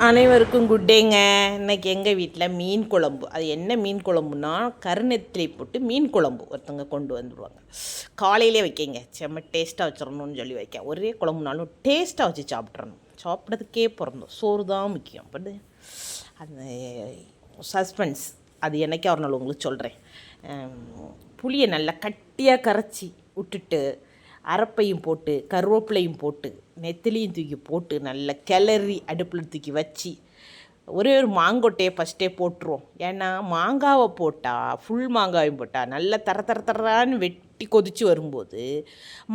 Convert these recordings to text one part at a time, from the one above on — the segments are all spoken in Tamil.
அனைவருக்கும் குட் டேங்க. இன்றைக்கி எங்கள் வீட்டில் மீன் குழம்பு. அது என்ன மீன் குழம்புனா கருநெத்திலி போட்டு மீன் குழம்பு ஒருத்தவங்க கொண்டு வந்துடுவாங்க. காலையிலே வைக்கிங்க, செம்ம டேஸ்ட்டாக வச்சிடணும்னு சொல்லி வைக்க. ஒரே குழம்புனாலும் டேஸ்ட்டாக வச்சு சாப்பிட்றணும். சாப்பிட்றதுக்கே பிறந்தோம். சோறு தான் முக்கியம். பட் அந்த சஸ்பென்ஸ் அது என்னைக்கா ஒரு நாள் உங்களுக்கு சொல்கிறேன். புளியை நல்லா கட்டியாக கரைச்சி விட்டுட்டு அரப்பையும் போட்டு கருவேப்பிலையும் போட்டு நெத்திலியும் தூக்கி போட்டு நல்லா கிளறி அடுப்பில் தூக்கி வச்சு ஒரே ஒரு மாங்கொட்டையை ஃபஸ்ட்டே போட்டுருவோம். ஏன்னா மாங்காவை போட்டால் ஃபுல் மாங்காயும் போட்டால் நல்லா தர வெட்டி கொதித்து வரும்போது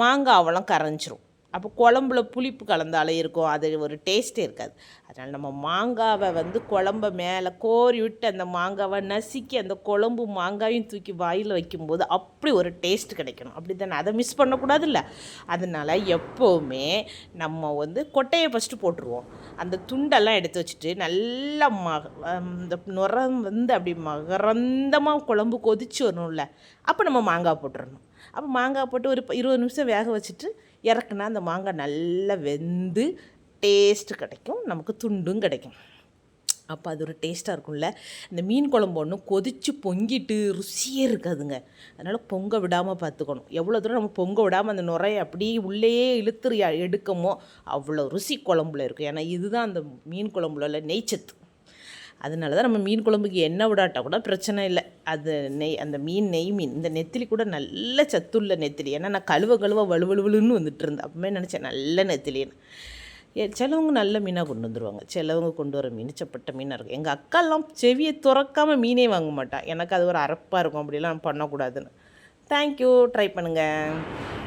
மாங்காவெல்லாம் கரைஞ்சிரும். அப்போ குழம்புல புளிப்பு கலந்தாலே இருக்கும், அது ஒரு டேஸ்ட்டே இருக்காது. அதனால் நம்ம மாங்காவை குழம்ப மேலே கோரி விட்டு அந்த மாங்காவை நசுக்கி அந்த குழம்பு மாங்காயும் தூக்கி வாயில் வைக்கும்போது அப்படி ஒரு டேஸ்ட் கிடைக்கணும். அப்படி தானே, அதை மிஸ் பண்ணக்கூடாதுல்ல. அதனால் எப்போவுமே நம்ம கொட்டையை ஃபஸ்ட்டு போட்டுருவோம். அந்த துண்டெல்லாம் எடுத்து வச்சுட்டு நல்லா இந்த நுர அப்படி மகரந்தமாக குழம்பு கொதிச்சு வரணும்ல, அப்போ நம்ம மாங்காய் போட்டுடணும். அப்போ மாங்காய் போட்டு ஒரு 20 நிமிஷம் வேக வச்சுட்டு இறக்குனா அந்த மாங்காய் நல்லா வெந்து டேஸ்ட்டு கிடைக்கும், நமக்கு துண்டும் கிடைக்கும். அப்போ அது ஒரு டேஸ்ட்டாக இருக்கும்ல. இந்த மீன் குழம்பு ஒன்று கொதித்து பொங்கிட்டு ருசியே இருக்காதுங்க. அதனால் பொங்க விடாமல் பார்த்துக்கணும். எவ்வளோ தூரம் நம்ம பொங்க விடாமல் அந்த நுரையை அப்படியே உள்ளேயே இழுத்துரு எடுக்கமோ அவ்வளோ ருசி குழம்புல இருக்கும். ஏன்னா இதுதான் அந்த மீன் குழம்புல உள்ள நெய்ச்சத்து. அதனால தான் நம்ம மீன் குழம்புக்கு எண்ணெய் விடாட்டால் கூட பிரச்சனை இல்லை. அது அந்த நெய் மீன் இந்த நெத்திலி கூட நல்ல சத்துள்ள நெத்திலி. ஏன்னா நான் கழுவ வலுவலுன்னு வந்துட்டு இருந்தேன். அப்பவுமே நினச்சேன் நல்ல நெத்திலின்னு. சிலவங்க நல்ல மீனாக கொண்டு வந்துடுவாங்க, சிலவங்க கொண்டு வர மீன் சப்பட்ட மீனாக இருக்கும். எங்கள் அக்காலாம் செவியை துறக்காமல் மீனே வாங்க மாட்டான். எனக்கு அது ஒரு அரப்பாக இருக்கும், அப்படிலாம் பண்ணக்கூடாதுன்னு. தேங்க்யூ, ட்ரை பண்ணுங்கள்.